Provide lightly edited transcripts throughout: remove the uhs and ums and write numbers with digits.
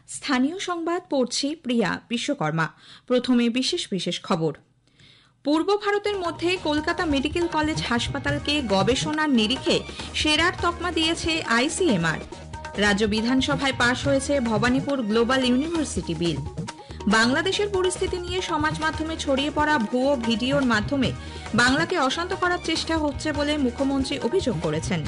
স্থানীয় সংবাদ পড়ছি প্রিয়া বিশ্বকর্মা। প্রথমে বিশেষ বিশেষ খবর। পূর্ব ভারতের মধ্যে কলকাতা মেডিকেল কলেজ হাসপাতালকে গবেষণার নিরিখে সেরার তকমা দিয়েছে আইসিএমআর। রাজ্য বিধানসভায় পাশ হয়েছে ভবানীপুর গ্লোবাল ইউনিভার্সিটি বিল। বাংলাদেশের পরিস্থিতি নিয়ে সমাজ মাধ্যমে ছড়িয়ে পড়া ভুয়ো ভিডিওর মাধ্যমে বাংলাকে অশান্ত করার চেষ্টা হচ্ছে বলে মুখ্যমন্ত্রী অভিযোগ করেছেন।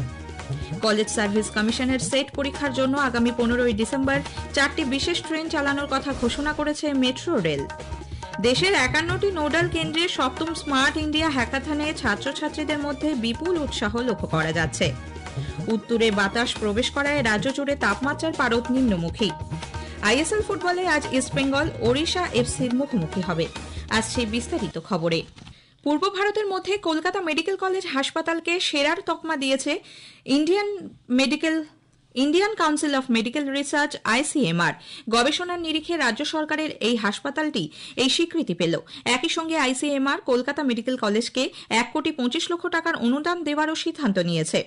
কলেজ সার্ভিস কমিশনের সেট পরীক্ষার জন্য আগামী 15 ডিসেম্বর 4টি বিশেষ ট্রেন চালানোর কথা ঘোষণা করেছে মেট্রো রেল। দেশের 51টি নোডাল কেন্দ্রে সপ্তম স্মার্ট ইন্ডিয়া হ্যাকাথনে ছাত্রছাত্রীদের মধ্যে বিপুল উৎসাহ লক্ষ্য করা যাচ্ছে। উত্তরে বাতাস প্রবেশ করায় রাজ্য জুড়ে তাপমাত্রার পারদ নিম্নমুখী। আইএসএল ফুটবলে আজ ইস্টবেঙ্গল ওড়িশা এফসির মুখোমুখি হবে। আসছে বিস্তারিত খবরে। পূর্ব ভারতের মধ্যে কলকাতা মেডিকেল কলেজ হাসপাতালকে সেরার তকমা দিয়েছে Indian council of medical research ICMR. গবেষণার নিরিখে রাজ্য সরকারের এই হাসপাতালটি এই স্বীকৃতি পেল। একই সঙ্গে আইসিএমআর কলকাতা মেডিকেল কলেজকে 1,25,00,000 টাকার অনুদান দেওয়ারও সিদ্ধান্ত নিয়েছে।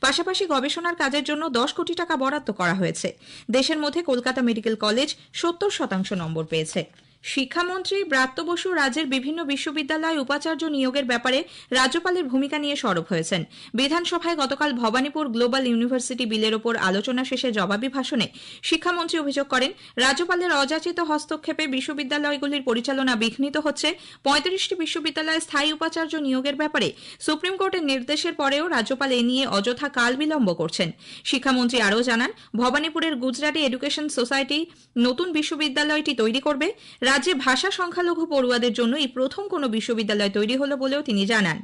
পাশাপাশি গবেষণার কাজের জন্য 10 কোটি টাকা বরাদ্দ করা হয়েছে। দেশের মধ্যে কলকাতা মেডিকেল কলেজ 70% নম্বর পেয়েছে। শিক্ষামন্ত্রী ব্রাত্য বসু রাজ্যের বিভিন্ন বিশ্ববিদ্যালয় উপাচার্য নিয়োগের ব্যাপারে রাজ্যপালের ভূমিকা নিয়ে সরব হয়েছেন। বিধানসভায় গতকাল ভবানীপুর গ্লোবাল ইউনিভার্সিটি বিলের ওপর আলোচনা শেষে জবাবি ভাষণে শিক্ষামন্ত্রী অভিযোগ করেন, রাজ্যপালের অযাচিত হস্তক্ষেপে বিশ্ববিদ্যালয়গুলির পরিচালনা বিঘ্নিত হচ্ছে। 35টি বিশ্ববিদ্যালয়ে স্থায়ী উপাচার্য নিয়োগের ব্যাপারে সুপ্রিম কোর্টের নির্দেশের পরেও রাজ্যপাল এ নিয়ে অযথা কাল বিলম্ব করছেন। শিক্ষামন্ত্রী আরও জানান, ভবানীপুরের গুজরাটি এডুকেশন সোসাইটি নতুন বিশ্ববিদ্যালয়টি তৈরি করবে। রাজ্যে ভাষা সংখ্যালঘু পড়ুয়াদের জন্য এই প্রথম কোনো বিশ্ববিদ্যালয় তৈরি হলো বলেও তিনি জানান।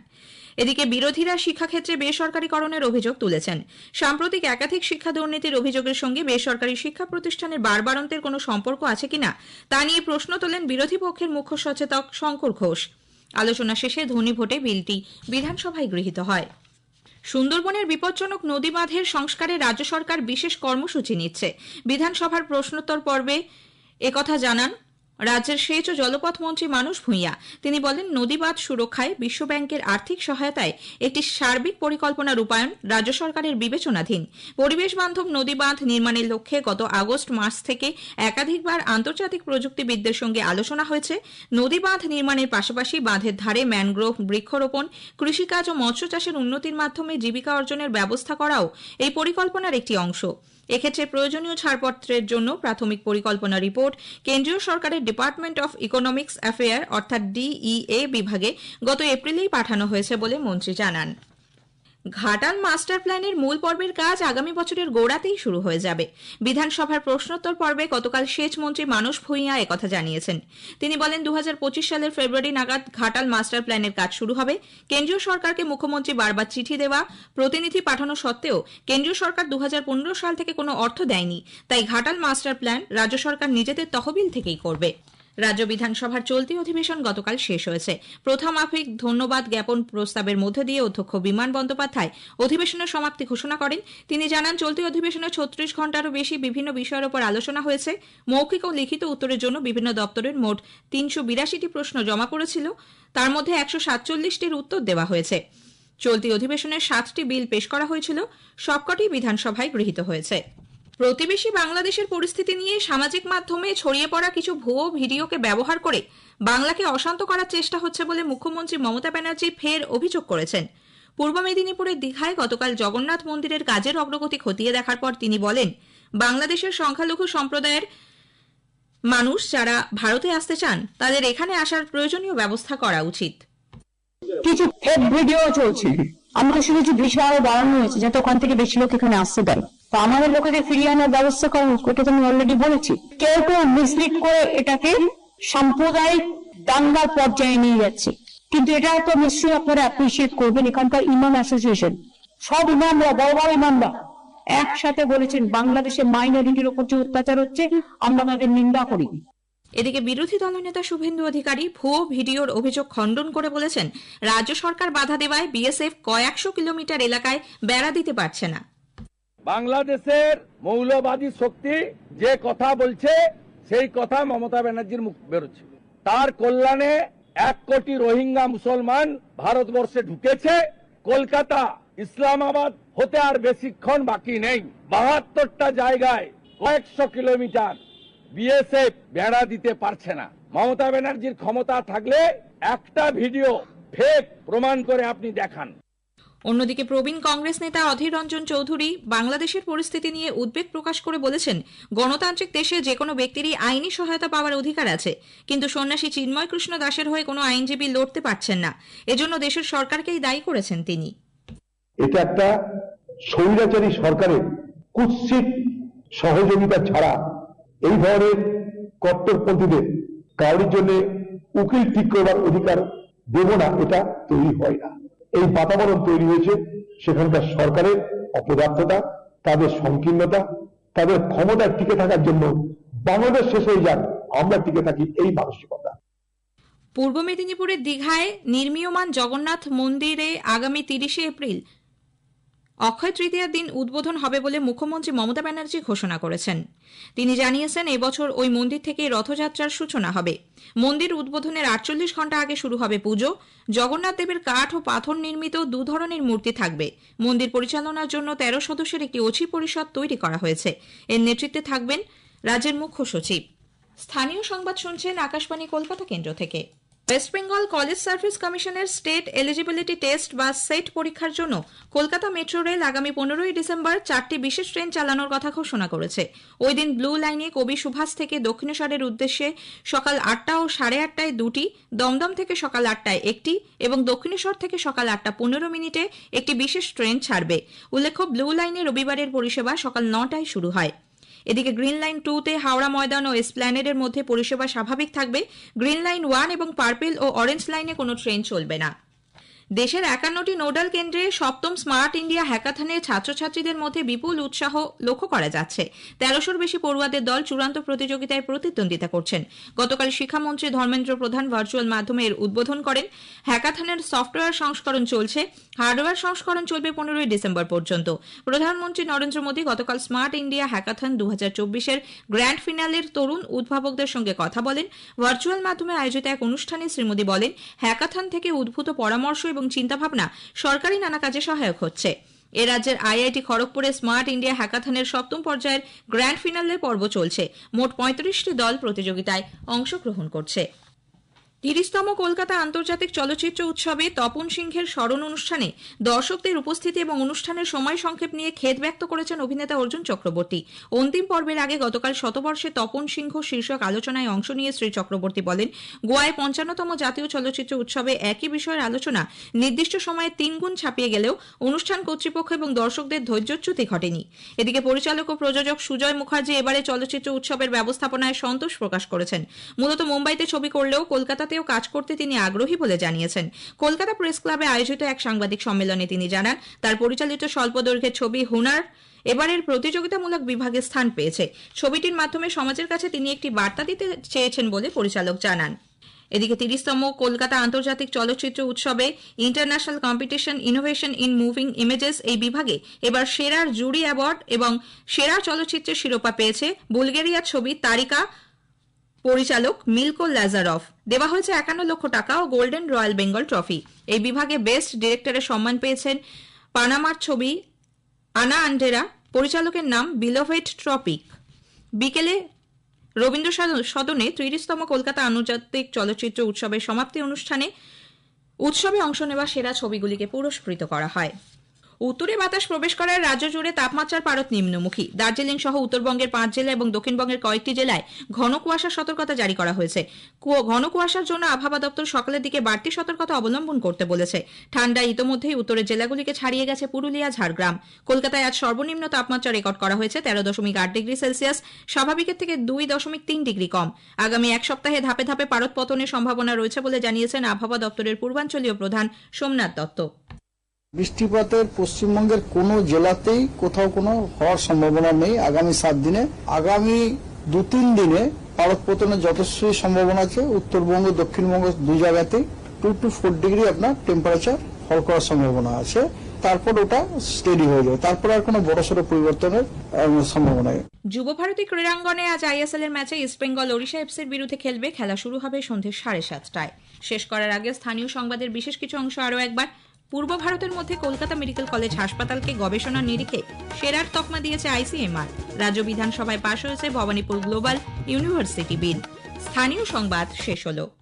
এদিকে বিরোধীরা শিক্ষাক্ষেত্রে বেসরকারীকরণের অভিযোগ তুলেছেন। সাম্প্রতিক একাধিক শিক্ষা দুর্নীতির অভিযোগের সঙ্গে বেসরকারি শিক্ষা প্রতিষ্ঠানের বাড়বাড়ন্তের কোনো সম্পর্ক আছে কিনা তা নিয়ে প্রশ্ন তোলেন বিরোধী পক্ষের মুখ্য সচেতক শঙ্কর ঘোষ। আলোচনা শেষে ধ্বনি ভোটে বিলটি বিধানসভায় গৃহীত হয়। সুন্দরবনের বিপজ্জনক নদী বাঁধের সংস্কারে রাজ্য সরকার বিশেষ কর্মসূচি নিচ্ছে। বিধানসভার প্রশ্নোত্তর পর্বে একথা জানান রাজ্যের সেচ ও জলপথ মন্ত্রী মানস ভূঁইয়া। তিনি বলেন, নদীবাঁধ সুরক্ষায় বিশ্বব্যাংকের আর্থিক সহায়তায় একটি সার্বিক পরিকল্পনা রূপায়ণ রাজ্য সরকারের বিবেচনাধীন। পরিবেশ বান্ধব নদীবাঁধ নির্মাণের লক্ষ্যে গত আগস্ট মাস থেকে একাধিকবার আন্তর্জাতিক প্রযুক্তিবিদদের সঙ্গে আলোচনা হয়েছে। নদীবাঁধ নির্মাণের পাশাপাশি বাঁধের ধারে ম্যানগ্রোভ বৃক্ষরোপণ, কৃষিকাজ ও মৎস্য চাষের উন্নতির মাধ্যমে জীবিকা অর্জনের ব্যবস্থা করাও এই পরিকল্পনার একটি অংশ। এক্ষেত্রে প্রয়োজনীয় ছাড়পত্রের জন্য প্রাথমিক পরিকল্পনা রিপোর্ট কেন্দ্রীয় সরকারের ডিপার্টমেন্ট অফ ইকোনমিক্স অ্যাফেয়ার অর্থাৎ ডিইএ বিভাগে গত এপ্রিলেই পাঠানো হয়েছে বলে মন্ত্রী জানান। ঘাটাল মাস্টার প্ল্যানের মূল পর্বের কাজ আগামী বছরের গোড়াতেই শুরু হয়ে যাবে। বিধানসভার প্রশ্নোত্তর পর্বে গতকাল সেচ মন্ত্রী মানস ভূঁইয়া একথা জানিয়েছেন। তিনি বলেন, 2025 সালের ফেব্রুয়ারি নাগাদ ঘাটাল মাস্টার প্ল্যানের কাজ শুরু হবে। কেন্দ্রীয় সরকারকে মুখ্যমন্ত্রী বারবার চিঠি দেওয়া, প্রতিনিধি পাঠানো সত্ত্বেও কেন্দ্রীয় সরকার 2015 সাল থেকে কোনো অর্থ দেয়নি। তাই ঘাটাল মাস্টার প্ল্যান রাজ্য সরকার নিজেদের তহবিল থেকেই করবে। রাজ্য বিধানসভার চলতি অধিবেশন গতকাল শেষ হয়েছে। প্রথমাফিক ধন্যবাদ জ্ঞাপন প্রস্তাবের মধ্য দিয়ে অধ্যক্ষ বিমান বন্দ্যোপাধ্যায় অধিবেশনের সমাপ্তি ঘোষণা করেন। তিনি জানান, চলতি অধিবেশনে 36 ঘণ্টারও বেশি বিভিন্ন বিষয়ের উপর আলোচনা হয়েছে। মৌখিক ও লিখিত উত্তরের জন্য বিভিন্ন দপ্তরের মোট 382টি প্রশ্ন জমা পড়েছিল। তার মধ্যে 147টির উত্তর দেওয়া হয়েছে। চলতি অধিবেশনে 7টি বিল পেশ করা হয়েছিল। সবকটি বিধানসভায় গৃহীত হয়েছে। প্রতিবেশী বাংলাদেশের পরিস্থিতি নিয়ে সামাজিক মাধ্যমে ছড়িয়ে পড়া কিছু ভুয়ো ভিডিওকে ব্যবহার করে বাংলাকে অশান্ত করার চেষ্টা হচ্ছে বলে মুখ্যমন্ত্রী মমতা ব্যানার্জি ফের অভিযোগ করেছেন। পূর্ব মেদিনীপুরের দীঘায় গতকাল জগন্নাথ মন্দিরের কাজের অগ্রগতি খতিয়ে দেখার পর তিনি বলেন, বাংলাদেশের সংখ্যালঘু সম্প্রদায়ের মানুষ যারা ভারতে আসতে চান তাদের এখানে আসার প্রয়োজনীয় ব্যবস্থা করা উচিত। কিছু ফেক ভিডিও চলছে, আমরা শুনেছি ভিসা আরো বাড়ানো হয়েছে যাতে ওখান থেকে বেশি লোক এখানে আসতে পারে। তো আমাদের লোকেদের ফিরিয়ে আনার ব্যবস্থা করা হোক, এটা তো আমি অলরেডি বলেছি। কেউ কেউ মিসলিড করে এটাকে সাম্প্রদায়িক দাঙ্গার পর্যায়ে নিয়ে যাচ্ছে, কিন্তু এটা তো নিশ্চয়ই আপনারা অ্যাপ্রিসিয়েট করবেন। এখানকার ইমাম অ্যাসোসিয়েশন সব ইমামরা, বড় বড় ইমামরা একসাথে বলেছেন বাংলাদেশে মাইনরিটির উপর যে অত্যাচার হচ্ছে আমরা তাদের নিন্দা করি। এদিকে বিরোধী দলনেতা শুভেন্দু অধিকারী ভুয়ো ভিডিওর অভিযোগ খণ্ডন করে বলেছেন, রাজ্য সরকার বাধা দেওয়ায় বিএসএফ কয়েকশো কিলোমিটার এলাকায় বেড়া দিতে পারছে না। বাংলাদেশের মৌলবাদী শক্তি যে কথা বলছে সেই কথা মমতা ব্যানার্জির মুখ বেরোচ্ছে। তার কল্যাণে 1 কোটি রোহিঙ্গা মুসলমান ভারতবর্ষে ঢুকেছে। কলকাতা ইসলামাবাদ হতে আর বেশিক্ষণ বাকি নেই। 72টা জায়গায় কয়েকশো কিলোমিটার বিএসএফ বেড়া দিতে পারছে না। মমতা ব্যানার্জির ক্ষমতা থাকলে একটা ভিডিও ফেক প্রমাণ করে আপনি দেখান। অন্যদিকে প্রবীণ কংগ্রেস নেতা অধীর রঞ্জন চৌধুরী বাংলাদেশের পরিস্থিতি নিয়ে উদ্বেগ প্রকাশ করে বলেছেন, গণতান্ত্রিক দেশে যে কোনো ব্যক্তিরই আইনি সহায়তা পাওয়ার অধিকার আছে, কিন্তু সন্ন্যাসী চিন্ময় কৃষ্ণ দাসের হয়ে কোনো আইনজীবী লড়তে পারছেন না। এজন্য দেশের সরকারকেই দায়ী করেছেন তিনি। এটা একটা স্বৈরাচারী সরকারের কুৎসিত সহযোগিতা ছাড়া এই ধরনের কট্টরপন্থীদের কারোর জন্য উকিল ঠিক করবার অধিকার দেব না, এটা তৈরি হয় না। এই বাতাবরণ তৈরি হয়েছে সেখানকার সরকারের অপদার্থতা, তাদের সংকীর্ণতা, তাদের ক্ষমতা টিকে থাকার জন্য বাংলাদেশ শেষ হয়ে যাক, আমরা টিকে থাকি, এই মানসিকতা। পূর্ব মেদিনীপুরের দীঘায় নির্মীয়মান জগন্নাথ মন্দিরে আগামী 30শে এপ্রিল অক্ষয় তৃতীয়ার দিন উদ্বোধন হবে বলে মুখ্যমন্ত্রী মমতা ব্যানার্জি ঘোষণা করেছেন। তিনি জানিয়েছেন, এবছর ওই মন্দির থেকে রথযাত্রার সূচনা হবে। মন্দির উদ্বোধনের 48 ঘণ্টা আগে শুরু হবে পুজো। জগন্নাথ দেবের কাঠ ও পাথর নির্মিত দু ধরনের মূর্তি থাকবে। মন্দির পরিচালনার জন্য 13 সদস্যের একটি অচি পরিষদ তৈরি করা হয়েছে। এর নেতৃত্বে থাকবেন রাজ্যের মুখ্য সচিব। স্থানীয় সংবাদ শুনছেন আকাশবাণী কলকাতা কেন্দ্র থেকে। ওয়েস্ট বেঙ্গল কলেজ সার্ভিস কমিশনের স্টেট এলিজিবিলিটি টেস্ট বা সেট পরীক্ষার জন্য কলকাতা মেট্রো রেল আগামী 15ই ডিসেম্বর 4টি বিশেষ ট্রেন চালানোর কথা ঘোষণা করেছে। ওই দিন ব্লু লাইনে কবি সুভাষ থেকে দক্ষিণেশ্বরের উদ্দেশ্যে সকাল 8টা ও 8:30টায় 2টি, দমদম থেকে সকাল 8টায় 1টি এবং দক্ষিণেশ্বর থেকে সকাল 8:15 একটি বিশেষ ট্রেন ছাড়বে। উল্লেখ্য, ব্লু লাইনে রবিবারের পরিষেবা সকাল 9টায় শুরু হয়। এদিকে গ্রিন লাইন 2তে হাওড়া ময়দান ও এসপ্ল্যানেডের মধ্যে পরিষেবা স্বাভাবিক থাকবে। গ্রিন লাইন 1 এবং পার্পল ও অরেঞ্জ লাইনে কোনো ট্রেন চলবে না। দেশের 51টি নোডাল কেন্দ্রে সপ্তম স্মার্ট ইন্ডিয়া হ্যাকাথনে ছাত্রছাত্রীদের মধ্যে বিপুল উৎসাহ লক্ষ্য করা যাচ্ছে। 1300-র বেশি পড়ুয়াদের দল চূড়ান্ত প্রতিযোগিতায় প্রতিদ্বন্দ্বিতা করছেন। গতকাল শিক্ষামন্ত্রী ধর্মেন্দ্র প্রধান ভার্চুয়াল মাধ্যমে এর উদ্বোধন করেন। হ্যাকাথনের সফটওয়্যার সংস্করণ চলছে, হার্ডওয়্যার সংস্করণ চলবে 15ই ডিসেম্বর পর্যন্ত। প্রধানমন্ত্রী নরেন্দ্র মোদী গতকাল স্মার্ট ইন্ডিয়া হ্যাকাথন 2024-এর গ্র্যান্ড ফিনালের তরুণ উদ্ভাবকদের সঙ্গে কথা বলেন। ভার্চুয়াল মাধ্যমে আয়োজিত এক অনুষ্ঠানে শ্রী মোদী বলেন, হ্যাকাথন থেকে উদ্ভূত পরামর্শ এবং চিন্তাভাবনা সরকারি নানা কাজে সহায়ক হচ্ছে। এ রাজ্যের আইআইটি খড়গপুরে স্মার্ট ইন্ডিয়া হ্যাকাথনের 7ম পর্যায়ের গ্র্যান্ড ফিনালের পর্ব চলছে। মোট 35টি দল প্রতিযোগিতায় অংশগ্রহণ করছে। 30তম কলকাতা আন্তর্জাতিক চলচ্চিত্র উৎসবে তপন সিংহের স্মরণ অনুষ্ঠানে দর্শকদের উপস্থিতি এবং অনুষ্ঠানের সময় সংক্ষেপ নিয়ে খেদ ব্যক্ত করেছেন অভিনেতা অর্জুন চক্রবর্তী। অন্তিম পর্বের আগে গতকাল শতবর্ষে তপন সিংহ শীর্ষক আলোচনায় অংশ নিয়ে শ্রী চক্রবর্তী বলেন, গোয়ায় 55তম জাতীয় চলচ্চিত্র উৎসবে একই বিষয়ের আলোচনা নির্দিষ্ট সময়ে 3 গুণ ছাপিয়ে গেলেও অনুষ্ঠান কর্তৃপক্ষ এবং দর্শকদের ধৈর্যচ্যুতি ঘটেনি। এদিকে পরিচালক ও প্রযোজক সুজয় মুখার্জি এবারে চলচ্চিত্র উৎসবের ব্যবস্থাপনায় সন্তোষ প্রকাশ করেছেন। মূলত মুম্বাইতে ছবি করলেও কলকাতা কাজ করতে তিনি আগ্রহী বলে জানিয়েছেন। কলকাতা প্রেস ক্লাবে আয়োজিত এক সাংবাদিক সম্মেলনে তিনি জানান, তার পরিচালিত স্বল্প দৈর্ঘ্যের ছবি হুনার এবারের প্রতিযোগিতামূলক বিভাগে স্থান পেয়েছে। ছবিটির মাধ্যমে সমাজের কাছে তিনি একটি বার্তা দিতে চেয়েছেন বলে পরিচালক জানান। এদিকে 30তম কলকাতা আন্তর্জাতিক চলচ্চিত্র উৎসবে international competition innovation in moving images এই বিভাগে এবার সেরার জুরি অ্যাওয়ার্ড এবং সেরা চলচ্চিত্রের শিরোপা পেয়েছে বুলগেরিয়ার ছবি তারিকা। পরিচালক মিলকো লাজারভ। দেওয়া হয়েছে 51 লক্ষ টাকা ও গোল্ডেন রয়্যাল বেঙ্গল ট্রফি। এই বিভাগে বেস্ট ডিরেক্টরের সম্মান পেয়েছেন পানামার ছবি আনা আন্ডেরা। পরিচালকের নাম বিলোভেড ট্রপিক। বিকেলে রবীন্দ্র সদনে 30তম কলকাতা আন্তর্জাতিক চলচ্চিত্র উৎসবের সমাপ্তি অনুষ্ঠানে উৎসবে অংশ নেওয়া সেরা ছবিগুলিকে পুরস্কৃত করা হয়। উত্তরে বাতাস প্রবেশ করায় রাজ্য জুড়ে তাপমাত্রার পারদ নিম্নমুখী। দার্জিলিং সহ উত্তরবঙ্গের 5 জেলা এবং দক্ষিণবঙ্গের কয়েকটি জেলায় ঘন কুয়াশার সতর্কতা জারি করা হয়েছে। ঘন কুয়াশার জন্য আবহাওয়া দপ্তর সকালের দিকে বাড়তি সতর্কতা অবলম্বন করতে বলেছে। ঠান্ডা ইতোমধ্যেই উত্তরের জেলাগুলিকে ছাড়িয়ে গেছে পুরুলিয়া, ঝাড়গ্রাম। কলকাতায় আজ সর্বনিম্ন তাপমাত্রা রেকর্ড করা হয়েছে 13.8 ডিগ্রি সেলসিয়াস, স্বাভাবিকের থেকে 2.3 ডিগ্রি কম। আগামী এক সপ্তাহে ধাপে ধাপে পারদ পতনের সম্ভাবনা রয়েছে বলে জানিয়েছেন আবহাওয়া দপ্তরের পূর্বাঞ্চলীয় প্রধান সোমনাথ দত্ত। বৃষ্টিপাতের পশ্চিমবঙ্গের কোনো জেলাতেই কোথাও কোনো হওয়ার সম্ভাবনা নেই আগামী 7 দিনে। আগামী 2-3 দিনে পারদ পতনের যথেষ্ট সম্ভাবনা আছে। উত্তরবঙ্গ, দক্ষিণবঙ্গ 2 জায়গাতেই 2 to 4 ডিগ্রি আপনার টেম্পারেচার ফল করার সম্ভাবনা আছে। তারপর ওটা স্টেডি হয়ে যাবে, তারপর আর কোনো বড়সড় পরিবর্তনের সম্ভাবনা নেই। যুবভারতী ক্রীড়াঙ্গনে আজ আইএসএল এর ম্যাচে ইস্ট বেঙ্গল ওড়িশা এফসির বিরুদ্ধে খেলবে। খেলা শুরু হবে সন্ধ্যে 7:30টায়। শেষ করার আগে স্থানীয় সংবাদের বিশেষ কিছু অংশ আরও একবার। পূর্ব ভারতের মধ্যে কলকাতা মেডিকেল কলেজ হাসপাতালকে গবেষণার নিরিখে সেরার তকমা দিয়েছে আইসিএমআর। রাজ্য বিধানসভায় পাশ হয়েছে ভবানীপুর গ্লোবাল ইউনিভার্সিটি বিল। স্থানীয় সংবাদ শেষ হলো।